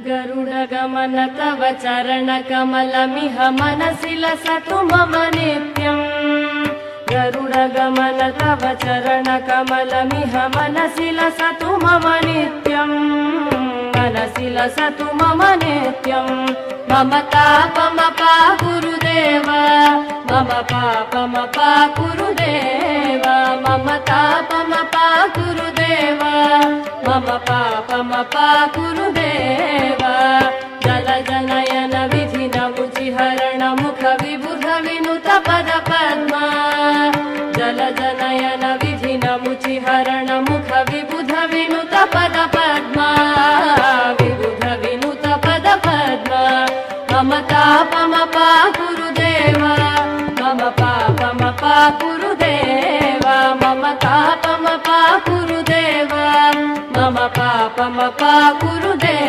गरुडगमन तव चरणकमलमिह मनसि लसतु मम नित्यम्। गरुडगमन तव चरणकमलमिह मनसि लसतु मम नित्यम्। मनसि लसतु मम नित्यम्। मम तापमपा गुरुदेव, मम पापमपा गुरुदेव, मम तापमपा गुरुदेव, मम पापमपा गुरुदेव। जल जनयन विधि नमुचिहरण मुख विबुध विनुत पद पद्मा। जल जनयन विधि नमुचिहरण मुख विबुध विनुत पद पद्मा। विबुध विनुत पद पद्मा। मम तापमपा गुरुदेव, मम पापमपा गुरुदेव, मम तापमपा गुरुदेव, मम पापमपा गुरुदेव।